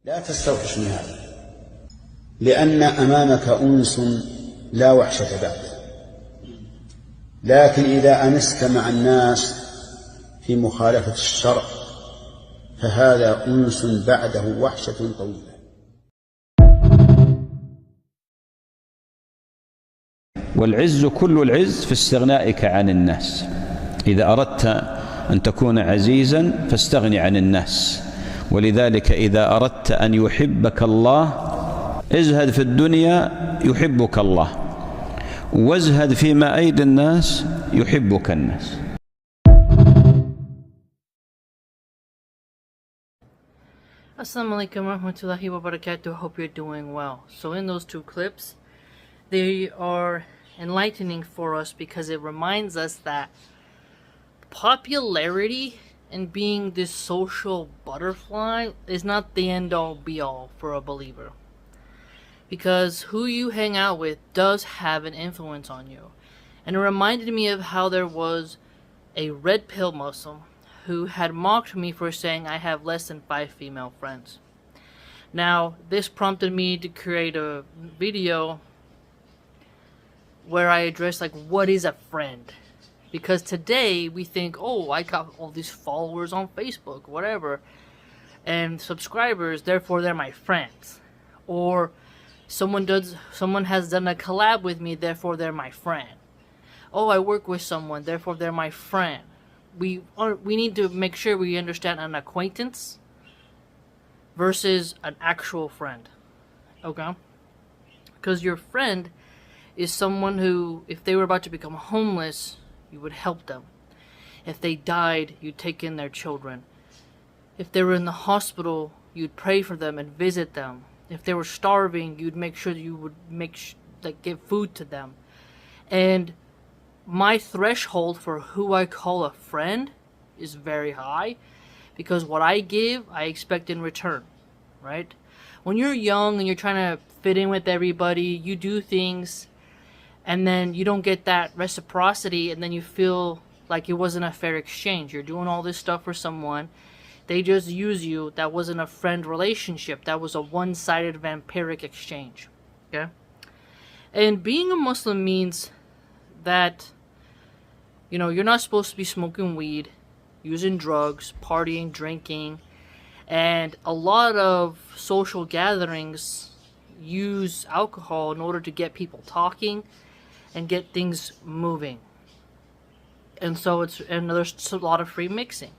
لا تستوحش من هذا، لأن أمامك أنس لا وحشة بعده. لكن إذا أنست مع الناس في مخالفة الشرع فهذا أنس بعده وحشة طويلة. والعز كل العز في استغنائك عن الناس. إذا أردت أن تكون عزيزا فاستغني عن الناس. ولذلك إذا أردت أن يحبك الله ازهد في الدنيا يحبك الله، وازهد فيما أيدي الناس يحبك الناس. Assalamu alaikum warahmatullahi wabarakatuh. Hope you're doing well. So in those two clips, they are enlightening for us because it reminds us that popularity and being this social butterfly is not the end-all be-all for a believer. Because who you hang out with does have an influence on you. And it reminded me of how there was a red pill Muslim who had mocked me for saying I have less than 5 female friends. Now, this prompted me to create a video where I address like what is a friend. Because today we think, oh, I got all these followers on Facebook, whatever, and subscribers, therefore they're my friends. Or someone has done a collab with me, therefore they're my friend. Oh, I work with someone, therefore they're my friend. We need to make sure we understand an acquaintance versus an actual friend. Okay? Because your friend is someone who, if they were about to become homeless, you would help them. If they died, you'd take in their children. If they were in the hospital, you'd pray for them and visit them. If they were starving, you'd make sure that you would give food to them. And my threshold for who I call a friend is very high, because what I give, I expect in return, right? When you're young and you're trying to fit in with everybody, you do things and then you don't get that reciprocity, and then you feel like it wasn't a fair exchange. You're doing all this stuff for someone, they just use you. That wasn't a friend relationship. That was a one-sided vampiric exchange. Okay? And being a Muslim means that, you know, you're not supposed to be smoking weed, using drugs, partying, drinking, and a lot of social gatherings use alcohol in order to get people talking and get things moving. And so there's a lot of free mixing.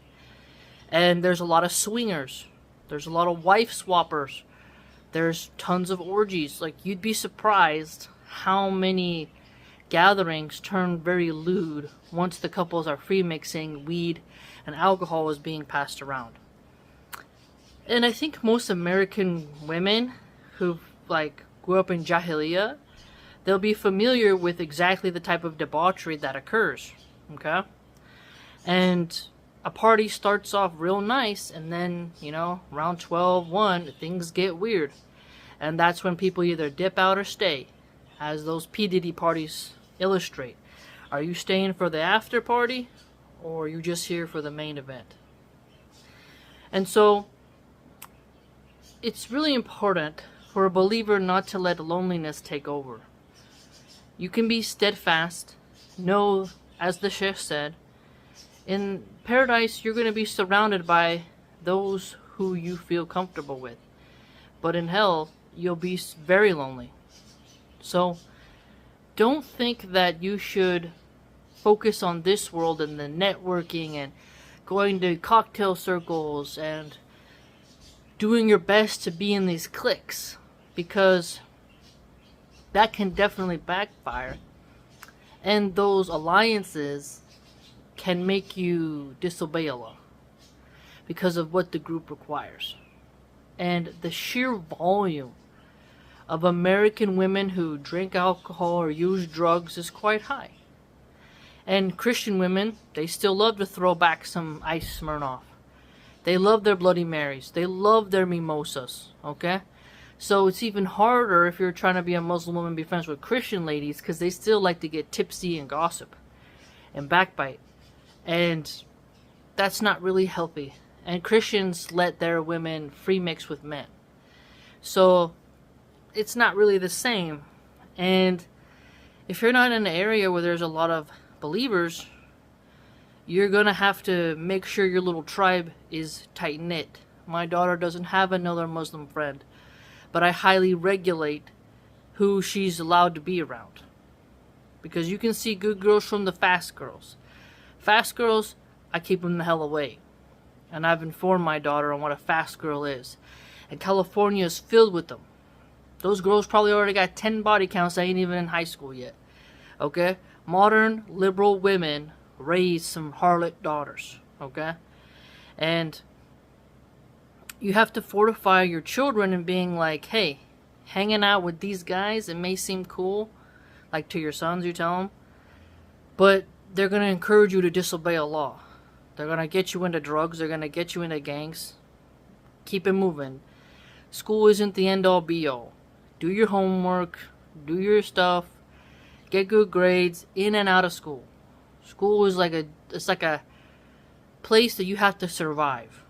And there's a lot of swingers. There's a lot of wife swappers. There's tons of orgies. Like, you'd be surprised how many gatherings turn very lewd once the couples are free mixing, weed and alcohol is being passed around. And I think most American women who grew up in Jahiliyyah, they'll be familiar with exactly the type of debauchery that occurs. Okay? And a party starts off real nice, and then, you know, around 12-1, things get weird. And that's when people either dip out or stay, as those P. Diddy parties illustrate. Are you staying for the after party, or are you just here for the main event? And so, it's really important for a believer not to let loneliness take over. You can be steadfast. Know, as the Sheikh said, in paradise you're going to be surrounded by those who you feel comfortable with. But in hell, you'll be very lonely. So, don't think that you should focus on this world and the networking and going to cocktail circles and doing your best to be in these cliques, because that can definitely backfire. And those alliances can make you disobey Allah because of what the group requires. And the sheer volume of American women who drink alcohol or use drugs is quite high. And Christian women, they still love to throw back some ice Smirnoff. They love their Bloody Marys. They love their mimosas, okay? So it's even harder if you're trying to be a Muslim woman and be friends with Christian ladies, because they still like to get tipsy and gossip and backbite. And that's not really healthy. And Christians let their women free mix with men. So it's not really the same. And if you're not in an area where there's a lot of believers, you're going to have to make sure your little tribe is tight-knit. My daughter doesn't have another Muslim friend, but I highly regulate who she's allowed to be around. Because you can see good girls from the fast girls. Fast girls, I keep them the hell away. And I've informed my daughter on what a fast girl is. And California is filled with them. Those girls probably already got 10 body counts. They ain't even in high school yet. Okay? Modern, liberal women raise some harlot daughters. Okay? And you have to fortify your children in being like, hey, hanging out with these guys, it may seem cool. Like to your sons, you tell them. But they're going to encourage you to disobey a law. They're going to get you into drugs. They're going to get you into gangs. Keep it moving. School isn't the end-all be-all. Do your homework. Do your stuff. Get good grades in and out of school. School is like a place that you have to survive.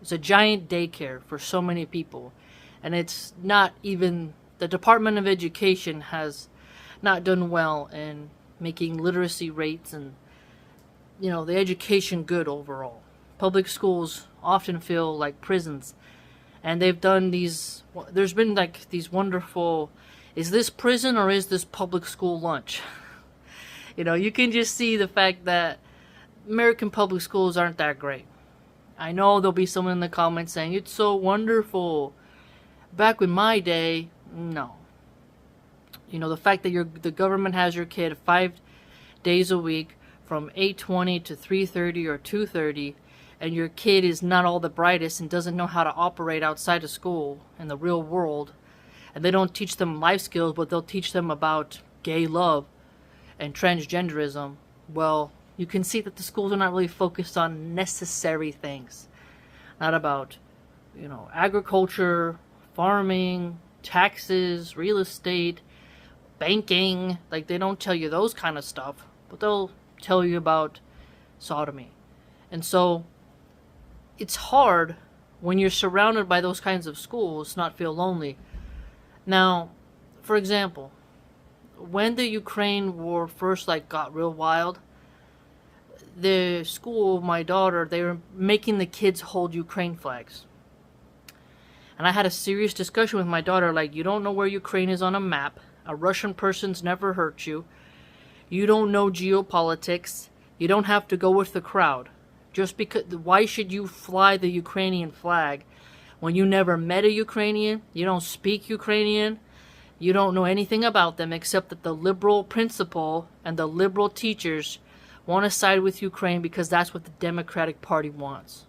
It's a giant daycare for so many people. And it's not even... The Department of Education has not done well in making literacy rates and, the education good overall. Public schools often feel like prisons. And they've done these... There's been like these wonderful... Is this prison or is this public school lunch? You can just see the fact that American public schools aren't that great. I know there'll be someone in the comments saying, it's so wonderful. Back in my day, no. The fact that the government has your kid 5 days a week from 8:20 to 3:30 or 2:30, and your kid is not all the brightest and doesn't know how to operate outside of school in the real world, and they don't teach them life skills, but they'll teach them about gay love and transgenderism, well, you can see that the schools are not really focused on necessary things. Not about, agriculture, farming, taxes, real estate, banking. Like, they don't tell you those kind of stuff, but they'll tell you about sodomy. And so it's hard when you're surrounded by those kinds of schools to not feel lonely. Now, for example, when the Ukraine war first got real wild, the school of my daughter, they were making the kids hold Ukraine flags. And I had a serious discussion with my daughter, you don't know where Ukraine is on a map. A Russian person's never hurt you. You don't know geopolitics. You don't have to go with the crowd. Just because, why should you fly the Ukrainian flag when you never met a Ukrainian? You don't speak Ukrainian. You don't know anything about them except that the liberal principal and the liberal teachers want to side with Ukraine because that's what the Democratic Party wants.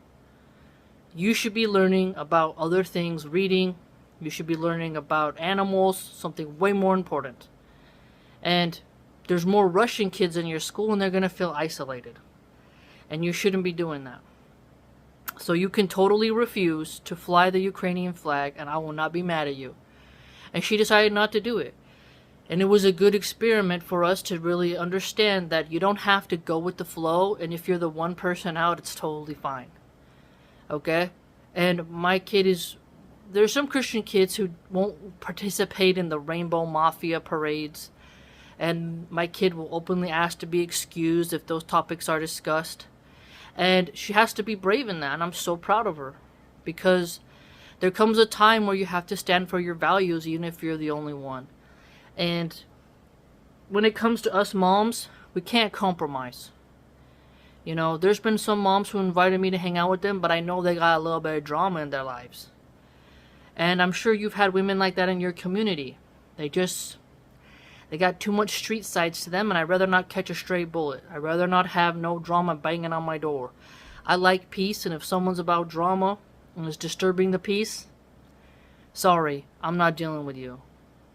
You should be learning about other things, reading. You should be learning about animals, something way more important. And there's more Russian kids in your school and they're going to feel isolated. And you shouldn't be doing that. So you can totally refuse to fly the Ukrainian flag and I will not be mad at you. And she decided not to do it. And it was a good experiment for us to really understand that you don't have to go with the flow, and if you're the one person out, it's totally fine. Okay? And my kid is... There's some Christian kids who won't participate in the Rainbow Mafia parades, and my kid will openly ask to be excused if those topics are discussed. And she has to be brave in that, and I'm so proud of her. Because there comes a time where you have to stand for your values, even if you're the only one. And when it comes to us moms, we can't compromise. There's been some moms who invited me to hang out with them, but I know they got a little bit of drama in their lives. And I'm sure you've had women like that in your community. They got too much street sides to them, and I'd rather not catch a stray bullet. I'd rather not have no drama banging on my door. I like peace, and if someone's about drama and is disturbing the peace, sorry, I'm not dealing with you.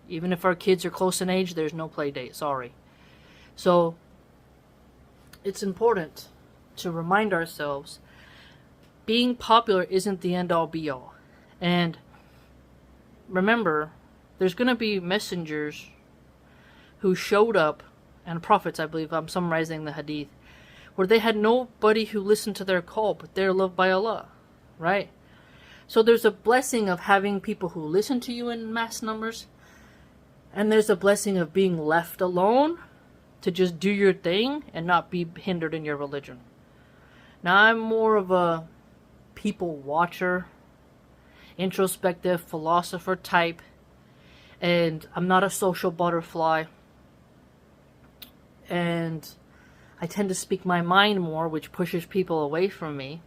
Even if our kids are close in age, there's no play date. Sorry. So, it's important to remind ourselves being popular isn't the end-all be-all. And remember, there's going to be messengers who showed up, and prophets, I believe, I'm summarizing the hadith, where they had nobody who listened to their call, but they're loved by Allah. Right? So there's a blessing of having people who listen to you in mass numbers, and there's a blessing of being left alone to just do your thing and not be hindered in your religion. Now, I'm more of a people watcher, introspective philosopher type, and I'm not a social butterfly, and I tend to speak my mind more, which pushes people away from me.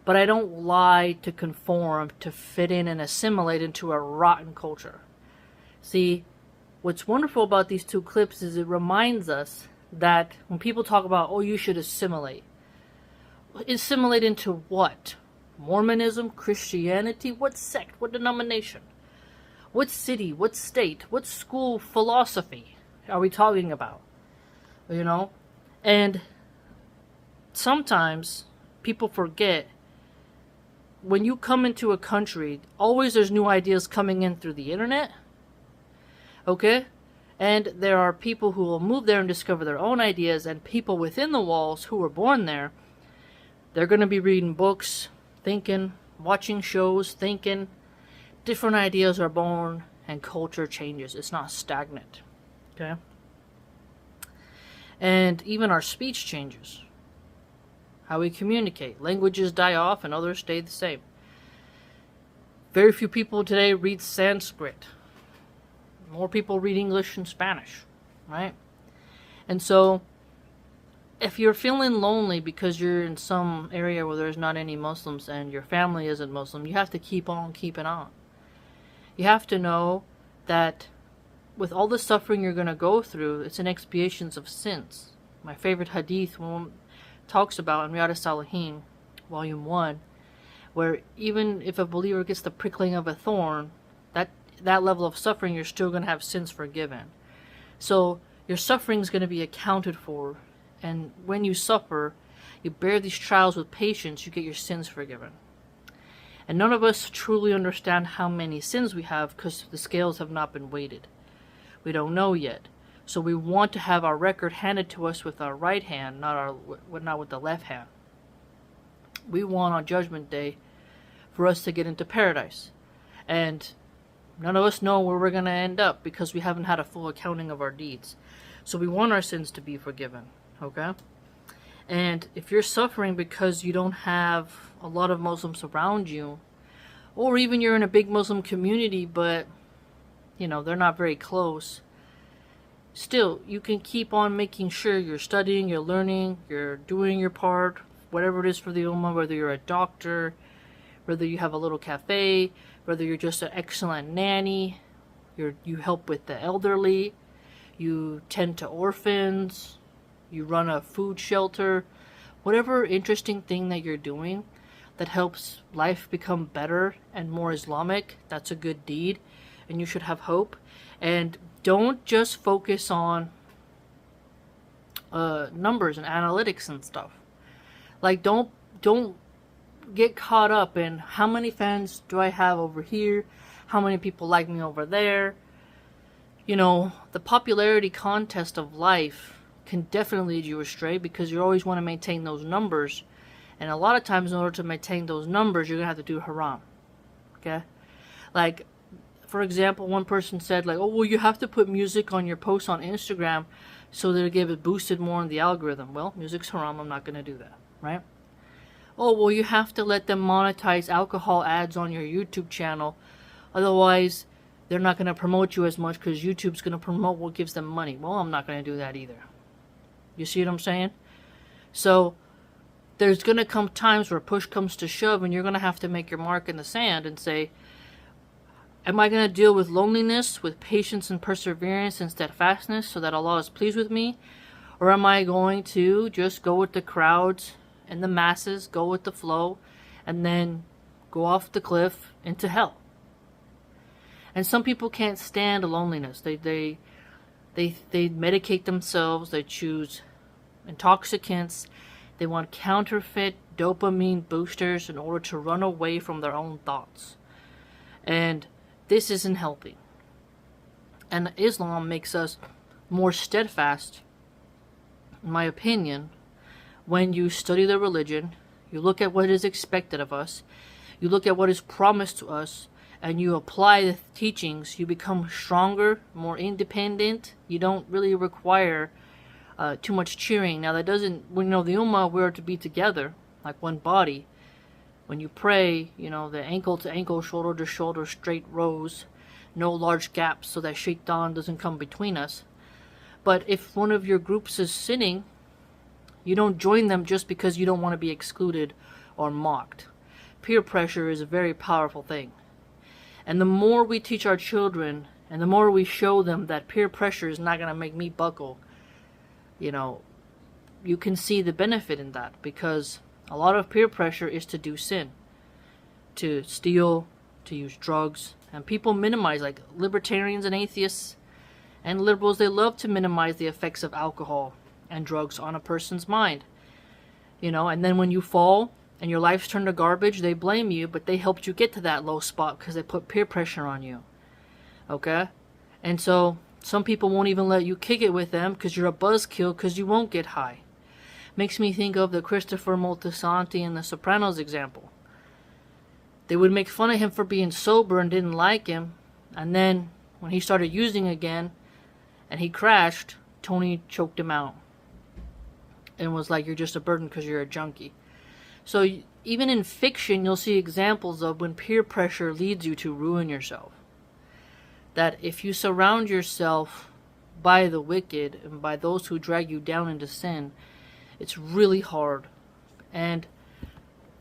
But I don't lie to conform, to fit in and assimilate into a rotten culture. See, what's wonderful about these two clips is it reminds us that when people talk about, oh, you should assimilate into what? Mormonism, Christianity, what sect, what denomination, what city, what state, what school philosophy are we talking about? You know? And sometimes people forget, when you come into a country, always there's new ideas coming in through the internet. Okay? And there are people who will move there and discover their own ideas, and people within the walls who were born there, they're going to be reading books, thinking, watching shows, thinking. Different ideas are born, and culture changes. It's not stagnant. Okay? And even our speech changes. How we communicate. Languages die off and others stay the same. Very few people today read Sanskrit. More people read English and Spanish, right? And so, if you're feeling lonely because you're in some area where there's not any Muslims and your family isn't Muslim, you have to keep on keeping on. You have to know that with all the suffering you're going to go through, it's an expiation of sins. My favorite hadith talks about in Riyadh Salihin, Volume 1, where even if a believer gets the prickling of a thorn, that level of suffering, you're still going to have sins forgiven. So your suffering is going to be accounted for, and when you suffer, you bear these trials with patience, you get your sins forgiven. And none of us truly understand how many sins we have because the scales have not been weighted. We don't know yet. So we want to have our record handed to us with our right hand, not with the left hand. We want on Judgment Day for us to get into paradise. And none of us know where we're going to end up because we haven't had a full accounting of our deeds. So we want our sins to be forgiven. Okay? And if you're suffering because you don't have a lot of Muslims around you, or even you're in a big Muslim community, but, they're not very close, still, you can keep on making sure you're studying, you're learning, you're doing your part, whatever it is for the Ummah, whether you're a doctor, whether you have a little cafe, whether you're just an excellent nanny, you help with the elderly, you tend to orphans, you run a food shelter, whatever interesting thing that you're doing that helps life become better and more Islamic, that's a good deed, and you should have hope. And don't just focus on numbers and analytics and stuff. Like, don't get caught up in how many fans do I have over here, how many people like me over there. The popularity contest of life can definitely lead you astray because you always want to maintain those numbers. And a lot of times, in order to maintain those numbers, you're going to have to do haram. Okay? Like, for example, one person said, oh, well, you have to put music on your posts on Instagram so that it'll get it boosted more in the algorithm. Well, music's haram. I'm not going to do that. Right? Oh, well, you have to let them monetize alcohol ads on your YouTube channel. Otherwise, they're not going to promote you as much because YouTube's going to promote what gives them money. Well, I'm not going to do that either. You see what I'm saying? So there's going to come times where push comes to shove and you're going to have to make your mark in the sand and say, am I going to deal with loneliness, with patience and perseverance and steadfastness so that Allah is pleased with me? Or am I going to just go with the crowds and the masses, go with the flow, and then go off the cliff into hell? And some people can't stand loneliness. They medicate themselves. They choose intoxicants. They want counterfeit dopamine boosters in order to run away from their own thoughts. And this isn't healthy. And Islam makes us more steadfast, in my opinion, when you study the religion, you look at what is expected of us, You look at what is promised to us and you apply the teachings, you become stronger, more independent. You don't really require too much cheering. Now that doesn't, the Ummah, we're to be together, like one body. When you pray, the ankle to ankle, shoulder to shoulder, straight rows, no large gaps so that shaitan doesn't come between us. But if one of your groups is sinning, you don't join them just because you don't want to be excluded or mocked. Peer pressure is a very powerful thing. And the more we teach our children, and the more we show them that peer pressure is not going to make me buckle, you can see the benefit in that, because a lot of peer pressure is to do sin, to steal, to use drugs, and people minimize, like libertarians and atheists and liberals, they love to minimize the effects of alcohol and drugs on a person's mind, and then when you fall and your life's turned to garbage, they blame you, but they helped you get to that low spot because they put peer pressure on you, okay? And so some people won't even let you kick it with them because you're a buzzkill, because you won't get high. Makes me think of the Christopher Moltisanti in The Sopranos example. They would make fun of him for being sober and didn't like him, and then when he started using again and he crashed, Tony choked him out and was like, you're just a burden because you're a junkie. So even in fiction, you'll see examples of when peer pressure leads you to ruin yourself. That if you surround yourself by the wicked and by those who drag you down into sin, it's really hard. And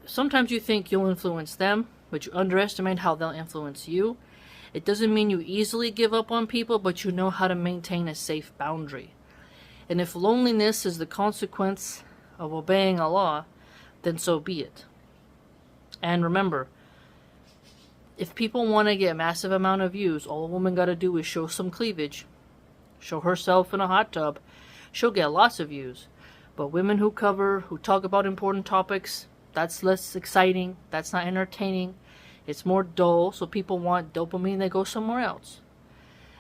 sometimes you think you'll influence them, but you underestimate how they'll influence you. It doesn't mean you easily give up on people, but you know how to maintain a safe boundary. And if loneliness is the consequence of obeying Allah, then so be it. And remember, if people want to get a massive amount of views, all a woman got to do is show some cleavage, show herself in a hot tub, she'll get lots of views. But women who talk about important topics, that's less exciting, that's not entertaining, it's more dull, so people want dopamine, they go somewhere else.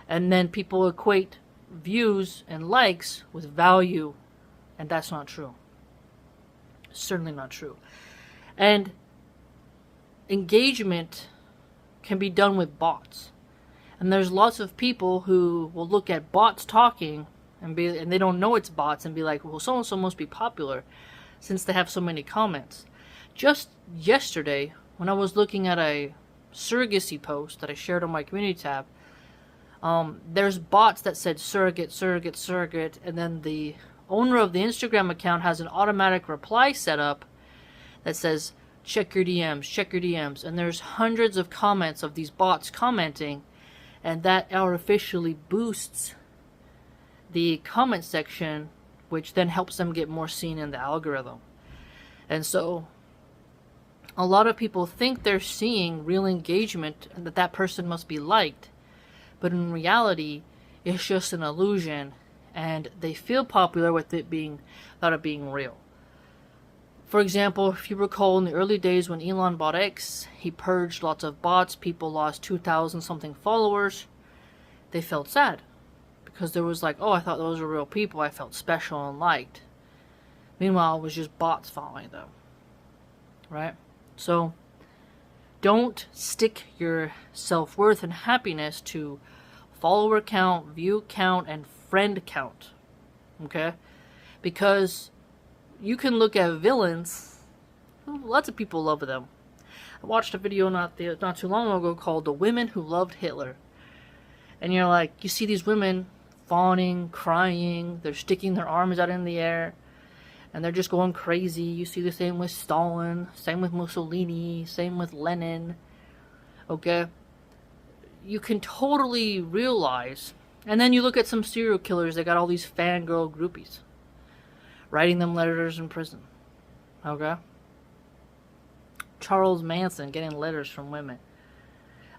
And then people equate views and likes with value, and that's not true. Certainly not true. And engagement can be done with bots. And there's lots of people who will look at bots talking and they don't know it's bots and be like, well, so-and-so must be popular since they have so many comments. Just yesterday, when I was looking at a surrogacy post that I shared on my community tab, there's bots that said surrogate, surrogate, surrogate, and then the owner of the Instagram account has an automatic reply set up that says, check your DMs, and there's hundreds of comments of these bots commenting, and that artificially boosts the comment section, which then helps them get more seen in the algorithm. And so a lot of people think they're seeing real engagement and that person must be liked, but in reality it's just an illusion, and they feel popular with it being without it being real. For example, if you recall in the early days when Elon bought X, he purged lots of bots, people lost 2,000 something followers. They felt sad because there was like, oh, I thought those were real people, I felt special and liked. Meanwhile, it was just bots following them, right? So don't stick your self-worth and happiness to follower count, view count, and friend count, okay? Because you can look at villains, lots of people love them. I watched a video not too long ago called The Women Who Loved Hitler. And you're like, you see these women fawning, crying, they're sticking their arms out in the air, and they're just going crazy. You see the same with Stalin, same with Mussolini, same with Lenin, okay? You can totally realize, and then you look at some serial killers, they got all these fangirl groupies writing them letters in prison, okay? Charles Manson getting letters from women.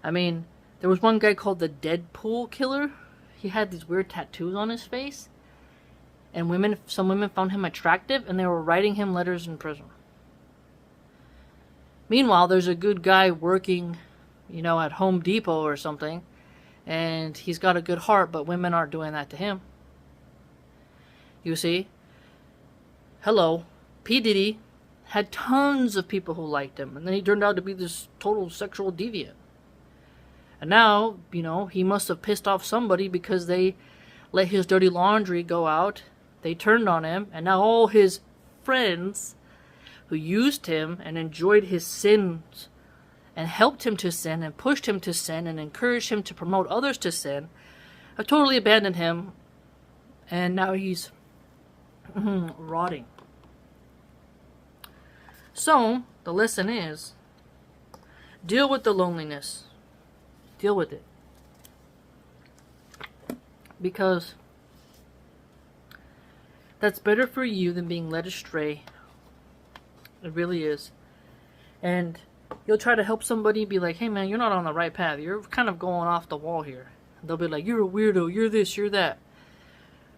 I mean, there was one guy called the Deadpool Killer. He had these weird tattoos on his face, and some women found him attractive, and they were writing him letters in prison. Meanwhile, there's a good guy working, at Home Depot or something, and he's got a good heart, but women aren't doing that to him. You see? Hello, P. Diddy had tons of people who liked him, and then he turned out to be this total sexual deviant. And now, you know, he must have pissed off somebody because they let his dirty laundry go out. They turned on him, and now all his friends who used him and enjoyed his sins and helped him to sin and pushed him to sin and encouraged him to promote others to sin have totally abandoned him, and now he's rotting. So, the lesson is, deal with the loneliness. Deal with it. Because that's better for you than being led astray. It really is. And you'll try to help somebody, be like, hey man, you're not on the right path. You're kind of going off the wall here. They'll be like, you're a weirdo, you're this, you're that.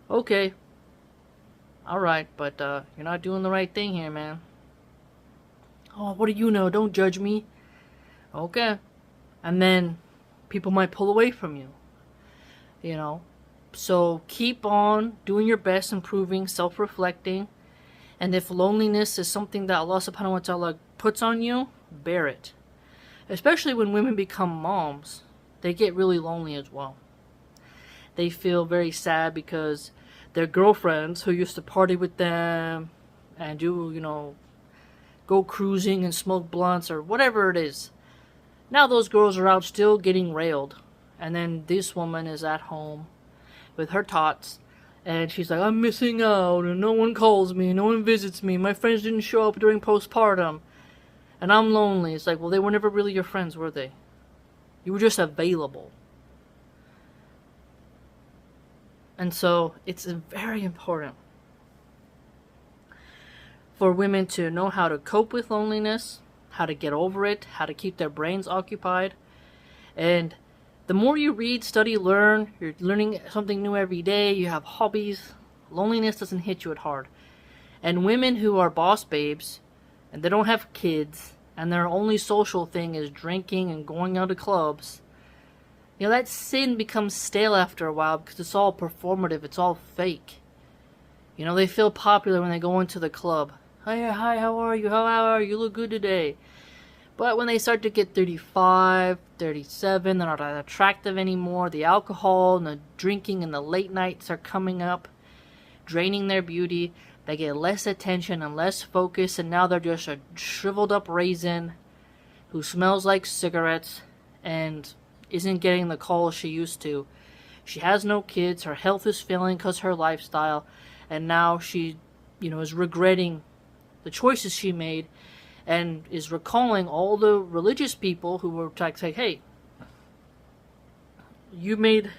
Okay. Alright, but you're not doing the right thing here, man. Oh, what do you know? Don't judge me. Okay. And then people might pull away from you. You know. So keep on doing your best, improving, self-reflecting. And if loneliness is something that Allah subhanahu wa ta'ala puts on you, bear it. Especially when women become moms, they get really lonely as well. They feel very sad because their girlfriends who used to party with them and do, you know, go cruising and smoke blunts or whatever it is, now those girls are out still getting railed. And then this woman is at home with her tots, and she's like, I'm missing out, and no one calls me, no one visits me, my friends didn't show up during postpartum, and I'm lonely. It's like, well, they were never really your friends, were they? You were just available. And so it's very important for women to know how to cope with loneliness, how to get over it, how to keep their brains occupied. And the more you read, study, learn, you're learning something new every day, you have hobbies, loneliness doesn't hit you at hard. And women who are boss babes, and they don't have kids, and their only social thing is drinking and going out to clubs, you know, that sin becomes stale after a while because it's all performative, it's all fake. You know, they feel popular when they go into the club. Hi, how are you? How are you? You look good today. But when they start to get 35, 37, they're not attractive anymore. The alcohol and the drinking and the late nights are coming up, draining their beauty. They get less attention and less focus, and now they're just a shriveled up raisin who smells like cigarettes and isn't getting the calls she used to. She has no kids, her health is failing because her lifestyle, and now she, you know, is regretting the choices she made and is recalling all the religious people who were trying to say, hey, you made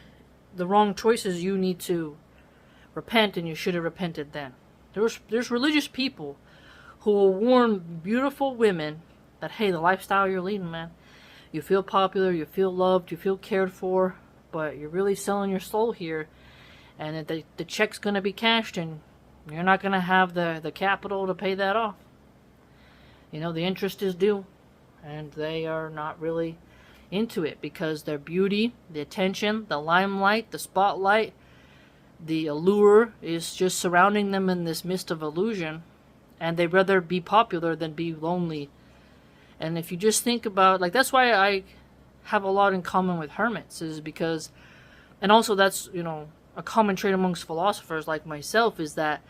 the wrong choices, you need to repent, and you should have repented then. There's religious people who will warn beautiful women that, hey, the lifestyle you're leading, man, you feel popular, you feel loved, you feel cared for, but you're really selling your soul here, and the check's going to be cashed, and you're not going to have the capital to pay that off. You know, the interest is due, and they are not really into it because their beauty, the attention, the limelight, the spotlight, the allure is just surrounding them in this mist of illusion, and they'd rather be popular than be lonely. And if you just think about, like, that's why I have a lot in common with hermits, is because, and also that's, you know, a common trait amongst philosophers like myself, is that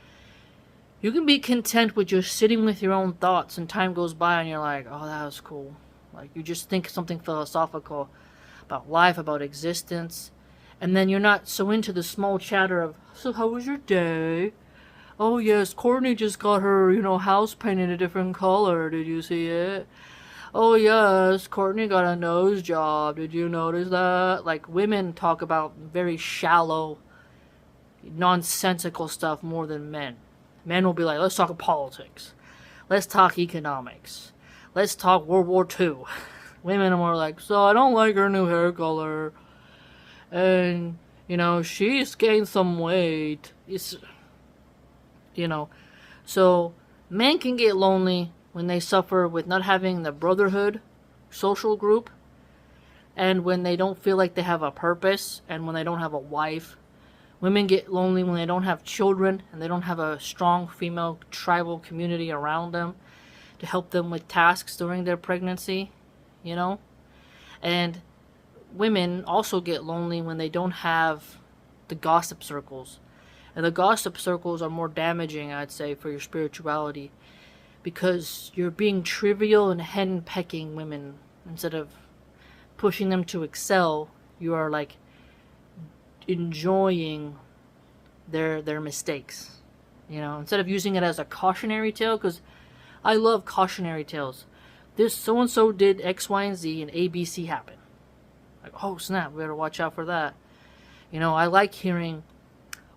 you can be content with just sitting with your own thoughts, and time goes by and you're like, oh, that was cool. Like, you just think something philosophical about life, about existence, and then you're not so into the small chatter of, so how was your day? Oh yes, Courtney just got her, you know, house painted a different color. Did you see it? Oh yes, Courtney got a nose job. Did you notice that? Like, women talk about very shallow, nonsensical stuff more than men. Men will be like, let's talk politics. Let's talk economics. Let's talk World War II. Women are more like, so I don't like her new hair color. And, you know, she's gained some weight. It's, you know, so men can get lonely when they suffer with not having the brotherhood social group, and when they don't feel like they have a purpose, and when they don't have a wife. Women get lonely when they don't have children and they don't have a strong female tribal community around them. to help them with tasks during their pregnancy, you know? And women also get lonely when they don't have the gossip circles. And the gossip circles are more damaging, I'd say, for your spirituality, because you're being trivial and hen-pecking women instead of pushing them to excel. You are like enjoying their mistakes, you know, instead of using it as a cautionary tale, because I love cautionary tales. This so-and-so did X, Y, and Z, and A, B, C happened. Like, oh snap, we better watch out for that. You know, I like hearing,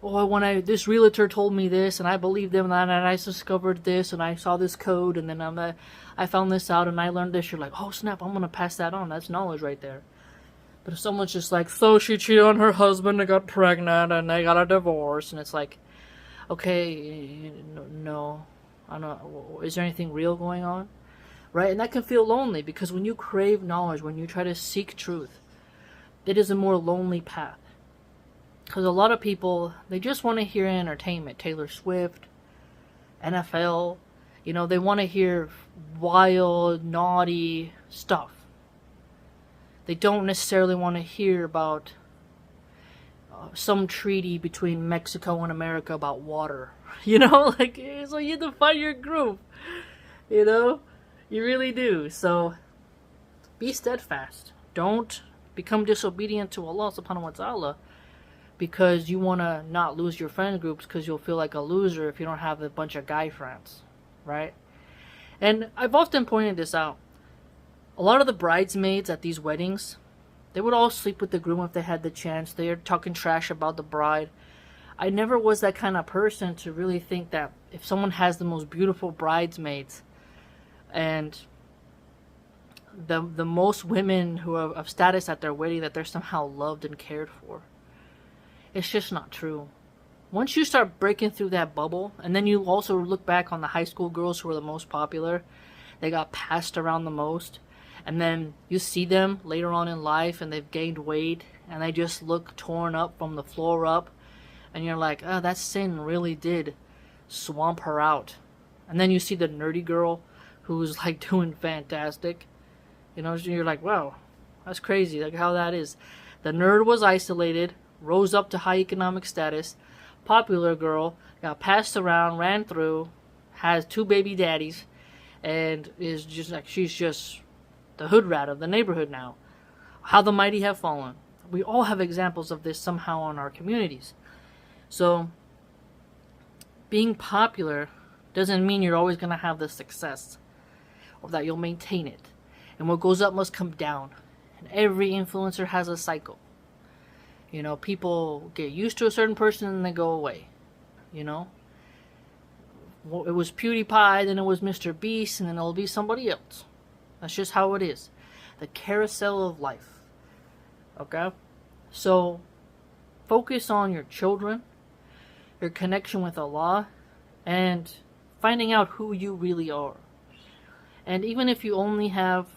oh, this realtor told me this, and I believed them, and I discovered this, and I saw this code, and then I found this out, and I learned this. You're like, oh snap, I'm gonna pass that on. That's knowledge right there. But if someone's just like, so she cheated on her husband and got pregnant, and they got a divorce, and it's like, okay, no, I don't know, is there anything real going on? Right? And that can feel lonely, because when you crave knowledge, when you try to seek truth, it is a more lonely path. Because a lot of people, they just want to hear entertainment. Taylor Swift, NFL, you know, they want to hear wild, naughty stuff. They don't necessarily want to hear about some treaty between Mexico and America about water. You know, like, so you have to find your group. You know, you really do. So, be steadfast. Don't become disobedient to Allah subhanahu wa ta'ala because you want to not lose your friend groups, because you'll feel like a loser if you don't have a bunch of guy friends, right? And I've often pointed this out. A lot of the bridesmaids at these weddings, they would all sleep with the groom if they had the chance. They're talking trash about the bride. I never was that kind of person to really think that if someone has the most beautiful bridesmaids and the most women who are of status at their wedding, that they're somehow loved and cared for. It's just not true. Once you start breaking through that bubble, and then you also look back on the high school girls who were the most popular, they got passed around the most, and then you see them later on in life and they've gained weight and they just look torn up from the floor up, and you're like, oh, that sin really did swamp her out. And then you see the nerdy girl who's like doing fantastic. You know, you're like, wow, that's crazy, like how that is. The nerd was isolated, rose up to high economic status, popular girl, got passed around, ran through, has 2 baby daddies, and is just like, she's just the hood rat of the neighborhood now. How the mighty have fallen. We all have examples of this somehow in our communities. So, being popular doesn't mean you're always going to have the success, or that you'll maintain it. And what goes up must come down. And every influencer has a cycle. You know, people get used to a certain person and they go away. You know? It was PewDiePie, then it was Mr. Beast, and then it'll be somebody else. That's just how it is. The carousel of life. Okay? So, focus on your children, your connection with Allah, and finding out who you really are. And even if you only have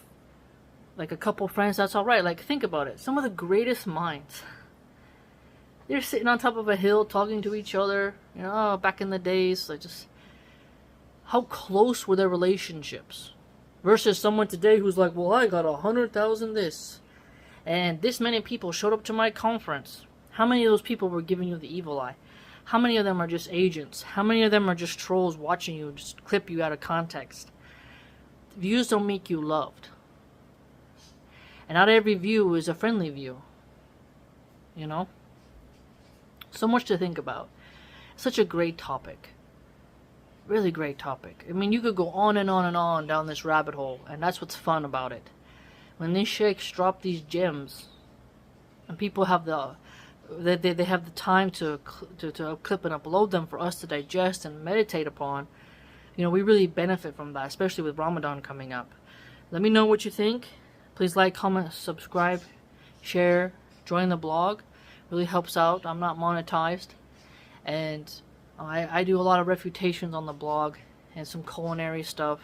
like a couple friends, that's alright. Like, think about it. Some of the greatest minds, they're sitting on top of a hill talking to each other. You know, back in the days, like, just how close were their relationships? Versus someone today who's like, well, I got 100,000 this, and this many people showed up to my conference. How many of those people were giving you the evil eye? How many of them are just agents? How many of them are just trolls watching you, just clip you out of context? Views don't make you loved. And not every view is a friendly view. You know? So much to think about. Such a great topic. Really great topic. I mean, you could go on and on and on down this rabbit hole, and that's what's fun about it. When these sheikhs drop these gems, and people have they have the time to clip and upload them for us to digest and meditate upon, you know, we really benefit from that, especially with Ramadan coming up. Let me know what you think. Please like, comment, subscribe, share, join the blog. Really helps out. I'm not monetized, and I do a lot of refutations on the blog and some culinary stuff,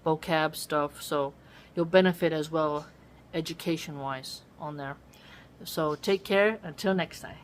vocab stuff, so you'll benefit as well education-wise on there. So take care. Until next time.